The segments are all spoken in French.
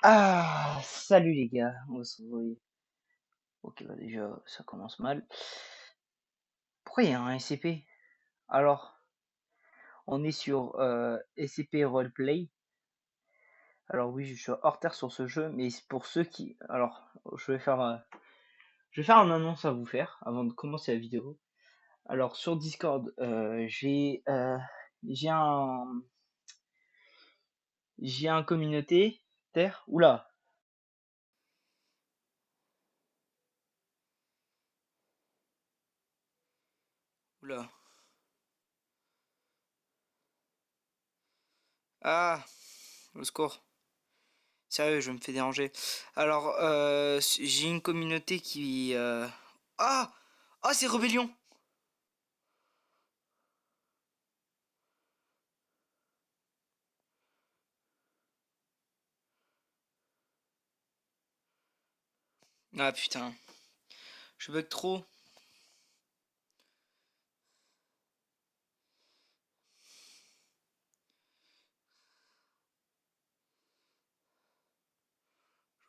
Ah, salut les gars, on va se retrouver. Ok, bah déjà, ça commence mal. Pourquoi il y a un SCP? Alors, on est sur SCP Roleplay. Alors oui, je suis hors terre sur ce jeu, mais c'est pour ceux qui... Alors, je vais faire une annonce à vous faire avant de commencer la vidéo. Alors, sur Discord, j'ai un... J'ai un communauté, terre... Oula! Oula. Ah, au secours. Sérieux, je me fais déranger. Alors, j'ai une communauté qui... Ah! Ah, c'est Rébellion! Ah putain, je bug trop.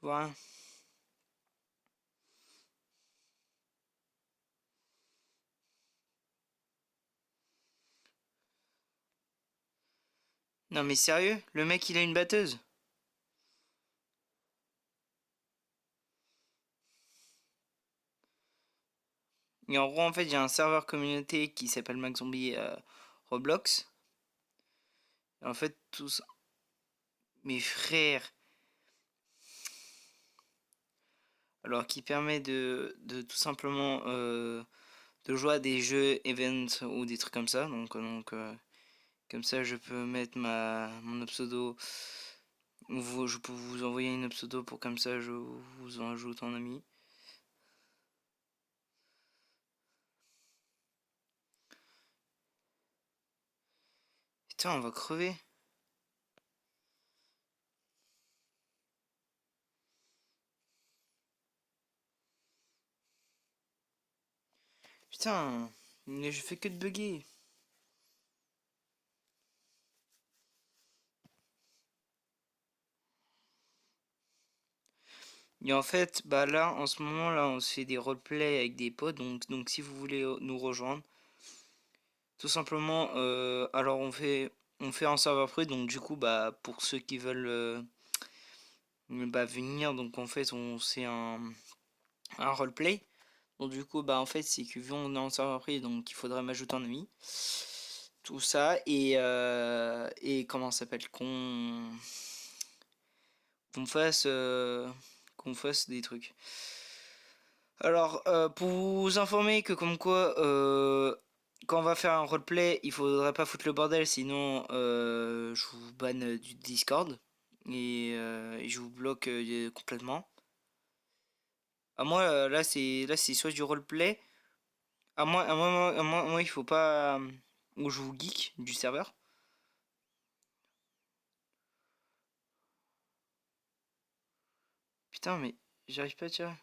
Je vois rien. Non mais sérieux? Le mec il a une batteuse? Et en gros, en fait, j'ai un serveur communauté qui s'appelle MacZombie Roblox. Et en fait, tous mes frères. Alors, qui permet de tout simplement de jouer à des jeux, events ou des trucs comme ça. Donc comme ça, je peux mettre mon pseudo. Je peux vous envoyer une pseudo pour comme ça, je vous en ajoute en ami. Putain, on va crever. Putain, mais je fais que de bugger. Et en fait, bah là, en ce moment, là, on se fait des roleplays avec des potes. Donc si vous voulez nous rejoindre, tout simplement, alors on fait un serveur privé. Donc du coup, bah pour ceux qui veulent bah, venir, donc en fait, c'est un roleplay. Donc du coup, bah en fait, c'est que vu on est en serveur privé, donc il faudrait m'ajouter en ami. Tout ça et comment ça s'appelle qu'on fasse qu'on fasse des trucs. Alors, pour vous informer que comme quoi, quand on va faire un roleplay, il faudrait pas foutre le bordel, sinon je vous banne du Discord et je vous bloque complètement. À moi, là c'est soit du roleplay, moi, il faut pas où je vous geek du serveur. Putain, mais j'arrive pas à tirer.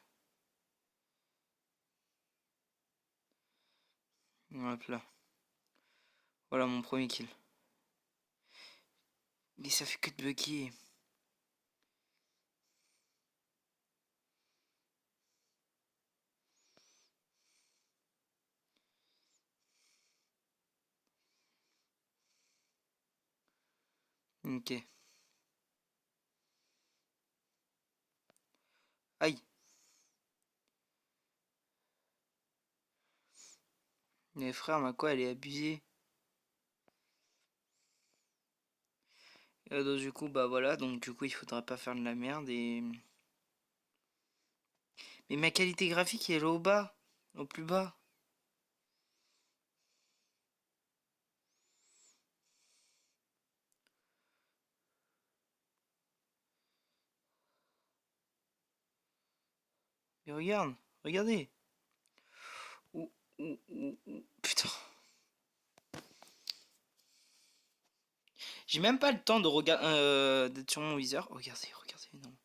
Hop là. Voilà mon premier kill. Mais ça fait que de bugger. Ok. Aïe. Mais frère, ma quoi, elle est abusée. Donc du coup, bah voilà, donc du coup, il faudra pas faire de la merde et... Mais ma qualité graphique, elle est au bas, au plus bas. Mais regarde, regardez. Putain. J'ai même pas le temps de regarder d'être sur mon viseur. Regardez, regardez, non.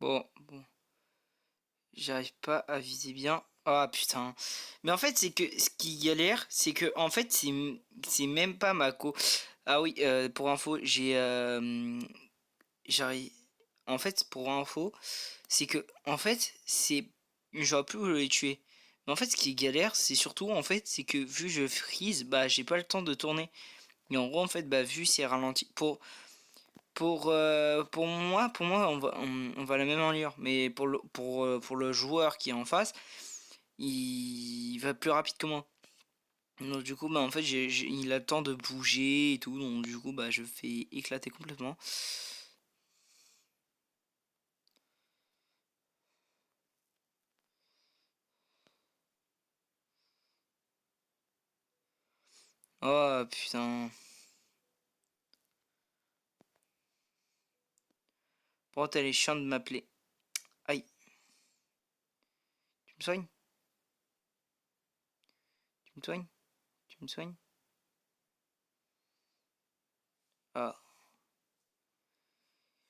Bon. J'arrive pas à viser bien. Ah putain. Mais en fait, c'est que ce qui galère, c'est que en fait, c'est même pas ma co. Ah oui, pour info, j'arrive. En fait, pour info, c'est que en fait, c'est j'aurais pu les tuer. Mais en fait, ce qui galère, c'est surtout en fait, c'est que vu je freeze, bah j'ai pas le temps de tourner. Et en gros, en fait, bah vu c'est ralenti. Pour moi, on va à la même allure. Mais pour le joueur qui est en face, il va plus rapide que moi. Donc du coup, bah en fait, il a le temps de bouger et tout. Donc du coup, bah je fais éclater complètement. Oh putain. Pourquoi t'as les chiens de m'appeler? Aïe. Tu me soignes? Tu me soignes? Tu me soignes? Ah.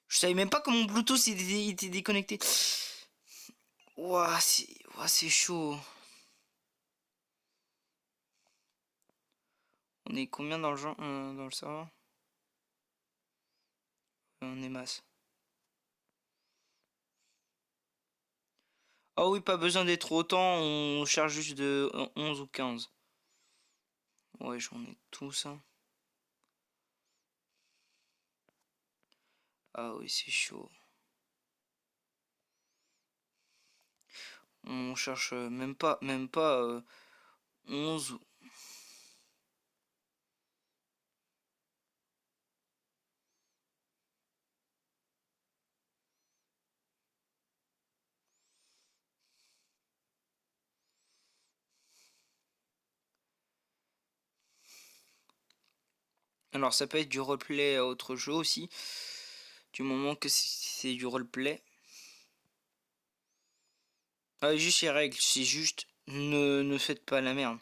Je savais même pas que mon Bluetooth était déconnecté. Ouah, c'est chaud. On est combien dans le genre, dans le serveur? On est masse. Ah oui, pas besoin d'être autant, on charge juste de 11 ou 15. Ouais, j'en ai tout ça. Ah oui, c'est chaud. On cherche même pas 11. Alors ça peut être du roleplay à autre jeu aussi. Du moment que c'est du roleplay. Ah, juste les règles, c'est juste ne faites pas la merde.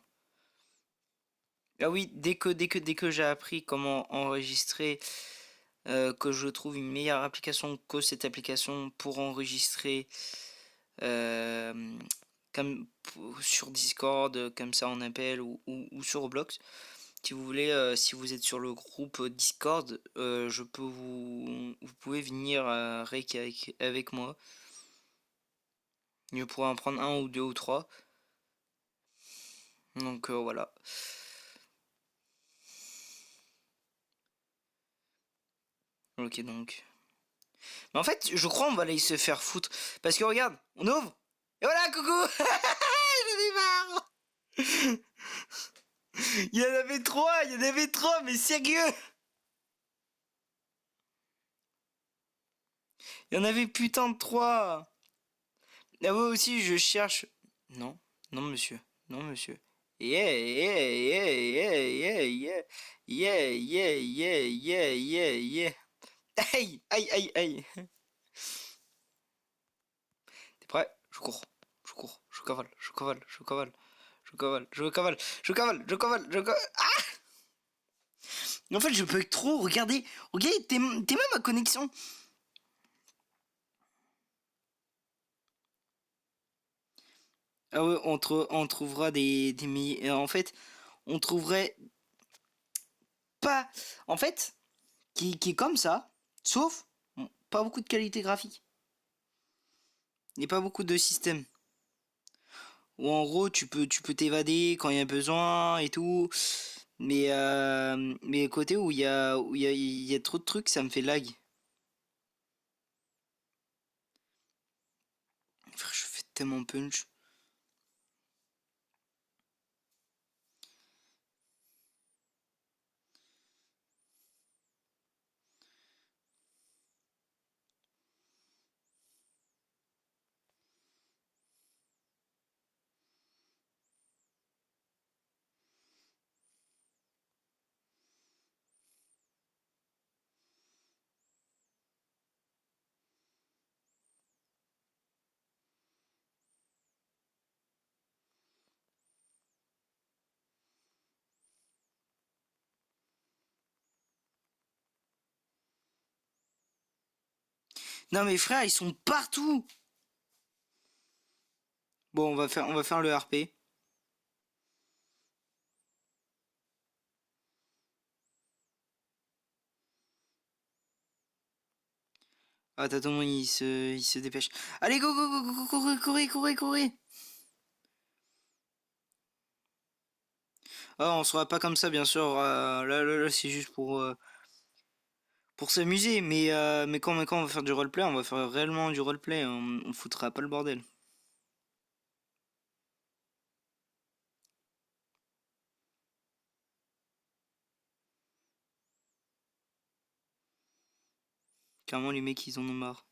Ah oui, dès que j'ai appris comment enregistrer, que je trouve une meilleure application que cette application pour enregistrer euh, comme sur Discord, comme ça on appelle, ou sur Roblox. Si vous voulez, si vous êtes sur le groupe Discord, vous pouvez venir rec avec moi. Je pourrais en prendre un ou deux ou trois. Donc voilà. Ok donc. Mais en fait, je crois on va aller se faire foutre. Parce que regarde, on ouvre. Et voilà, coucou. J'en ai marre. Il y en avait trois, mais sérieux. Il y en avait putain de trois. Là moi aussi je cherche. Non, non monsieur, non monsieur. Yeah, yeah, yeah, yeah, yeah, yeah. Yeah, yeah, yeah, yeah, yeah, yeah. Aïe, aïe, aïe, aïe. T'es prêt? Je cours, je cours, je cavale, je cavale, je cavale, je cavale, je cavale, je cavale, je cavale, je cavale. Ah! En fait, je peux trop. Regardez, regardez, t'es même ma connexion. Ah ouais, on trouvera des meilleurs. En fait, on trouverait pas. En fait, qui est comme ça, sauf pas beaucoup de qualité graphique. Il n'y a pas beaucoup de système. Où en gros, tu peux t'évader quand il y a besoin et tout. Mais côté il y a trop de trucs, ça me fait lag. Frère, je fais tellement punch. Non mais frère, ils sont partout. Bon, on va faire le RP. Ah, Tatomon, il se dépêche. Allez, go, go, go, go, go, courez, courez, courez, courez. Ah, on sera pas comme ça, bien sûr. Là, c'est juste pour s'amuser. Mais quand on va faire du roleplay, on va faire réellement du roleplay. On foutra pas le bordel. Clairement, les mecs, ils en ont marre.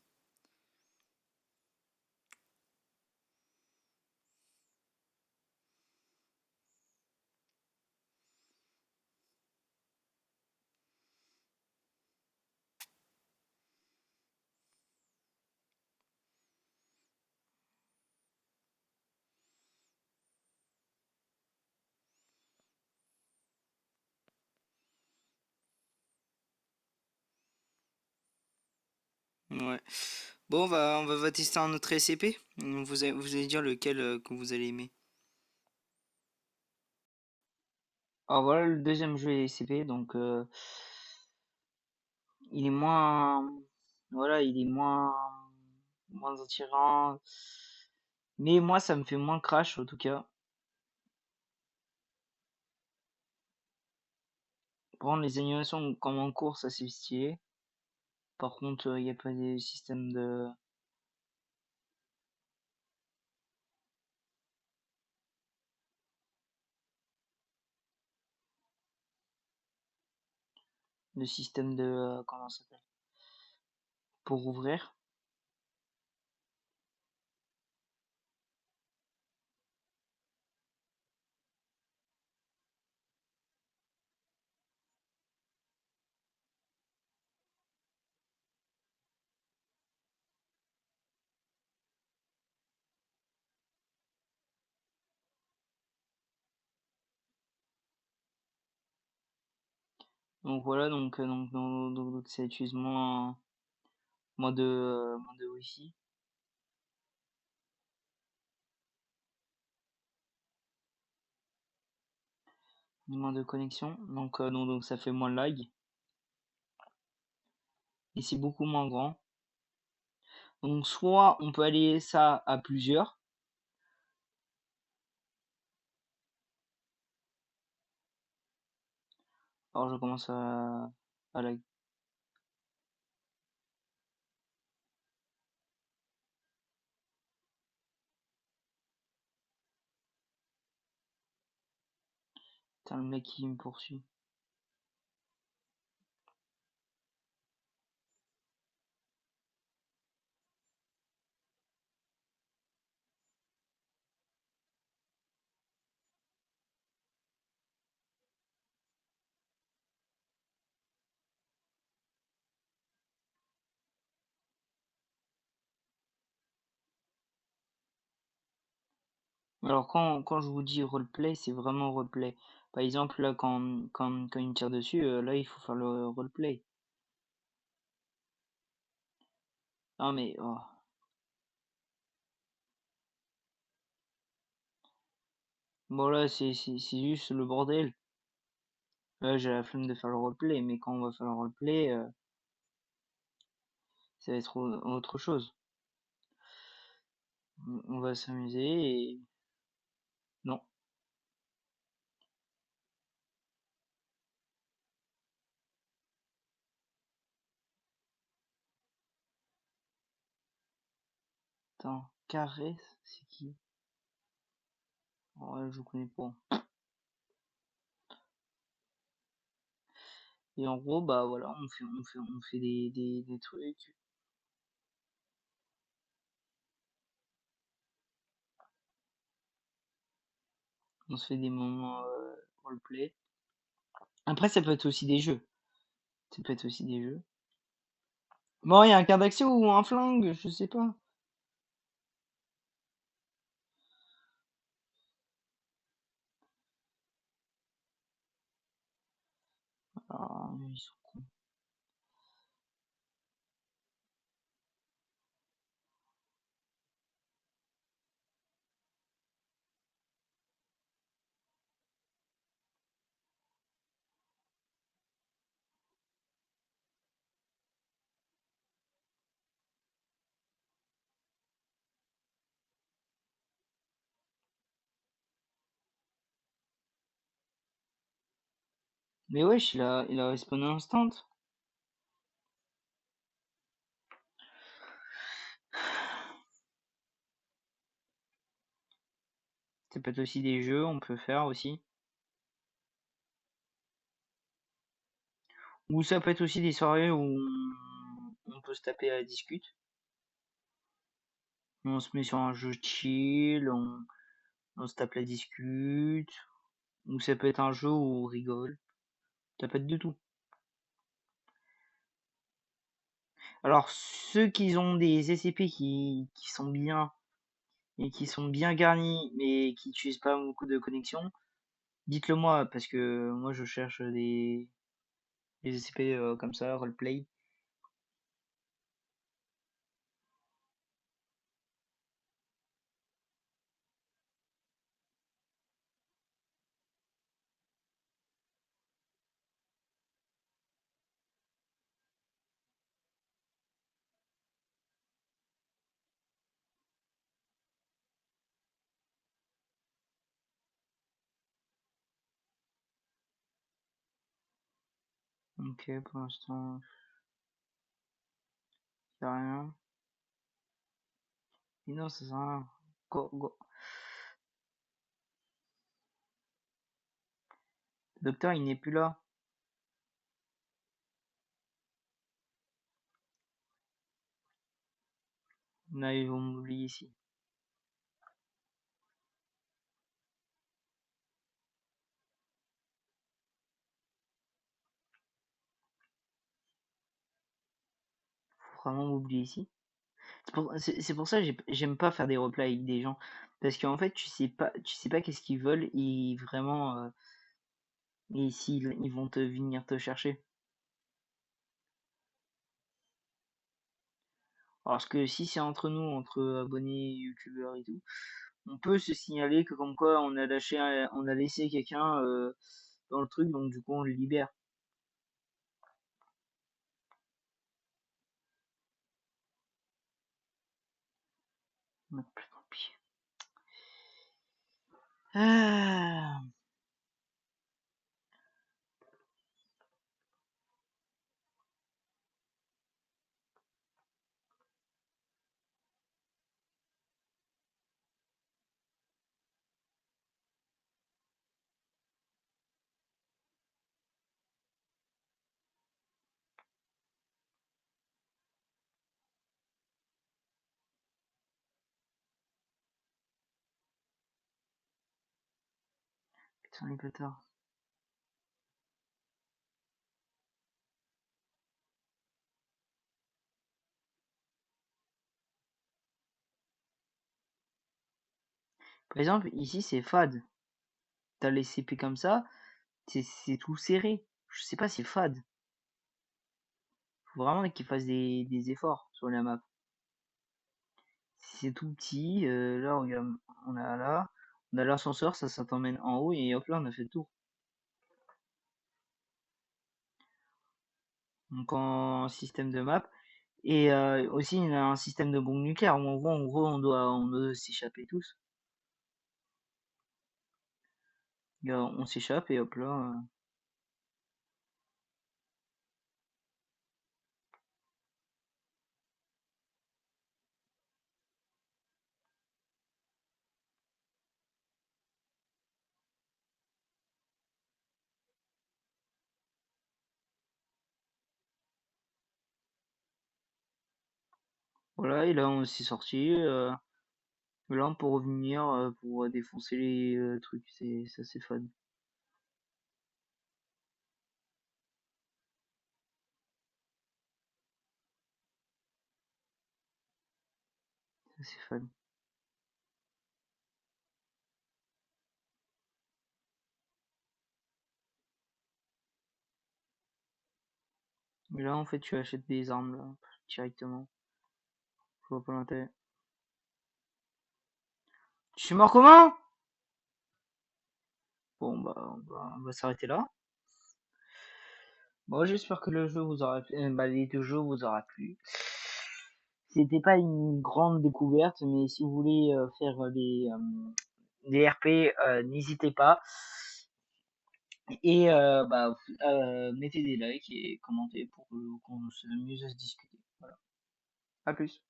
Ouais. Bon, va tester un autre SCP. Vous allez dire lequel que vous allez aimer. Alors voilà le deuxième jeu SCP, donc il est moins, voilà, il est moins attirant, mais moi ça me fait moins crash en tout cas. Par contre, les animations comme en course, ça c'est stylé. Par contre, il n'y a pas de système comment ça s'appelle, pour ouvrir. Donc voilà, donc ça utilise moins de Wi-Fi, moins de connexion, donc ça fait moins lag et c'est beaucoup moins grand. Donc soit on peut aller ça à plusieurs. Alors je commence à lag. Putain, le mec il me poursuit. Alors quand je vous dis roleplay, c'est vraiment roleplay. Par exemple là quand il me tire dessus, là il faut faire le roleplay. Non mais oh. Bon là c'est juste le bordel. Là j'ai la flemme de faire le roleplay, mais quand on va faire le roleplay, ça va être autre chose. On va s'amuser et non. Attends, caresse, c'est qui? Ouais, je connais pas. Et en gros, bah voilà, on fait des trucs. On se fait des moments roleplay. Après, ça peut être aussi des jeux. Ça peut être aussi des jeux. Bon, il y a un carte d'accès ou un flingue, je sais pas. Ah, ils sont cons. Mais wesh, il a respawn instant. Ça peut être aussi des jeux, on peut faire aussi. Ou ça peut être aussi des soirées où on peut se taper à la discute. On se met sur un jeu chill, on se tape la discute. Ou ça peut être un jeu où on rigole. Ça peut être de tout. Alors, ceux qui ont des SCP qui sont bien et qui sont bien garnis, mais qui n'utilisent pas beaucoup de connexion, dites-le moi, parce que moi je cherche des SCP comme ça, roleplay. Ok, pour l'instant, y a rien. Mais non, ça sert à rien. Go, go. Le docteur, il n'est plus là. Là, ils vont m'oublier ici. Faut vraiment m'oublier ici. C'est pour ça que j'aime pas faire des replays avec des gens. Parce qu'en fait, tu sais pas qu'est-ce qu'ils veulent et vraiment, et s'ils ils vont te venir te chercher. Alors que si c'est entre nous, entre abonnés, youtubeurs et tout, on peut se signaler que comme quoi on a laissé quelqu'un dans le truc, donc du coup on le libère. Tant pis. Ah, putain les bâtards. Par exemple, ici c'est fade. T'as les CP comme ça, c'est tout serré. Je sais pas, c'est fade. Faut vraiment qu'ils fassent des efforts sur la map. Si c'est tout petit, là regarde, on a l'ascenseur, ça t'emmène en haut et hop là on a fait le tour. Donc en système de map. Et aussi il y a un système de bombe nucléaire où en gros on doit s'échapper tous. On s'échappe et hop là. Voilà, et là on s'est sorti. Là on peut revenir pour défoncer les trucs. Ça c'est fun. Ça c'est fun. Mais là en fait tu achètes des armes là, directement. Je vois pas l'intérêt. Tu suis mort comment? Bon bah on va s'arrêter là. Bon, j'espère que le jeu vous aura plu. Bah, les deux jeux vous aura plu. C'était pas une grande découverte, mais si vous voulez faire des RP, n'hésitez pas. Et mettez des likes et commentez pour qu'on s'amuse à se discuter. Voilà. À plus.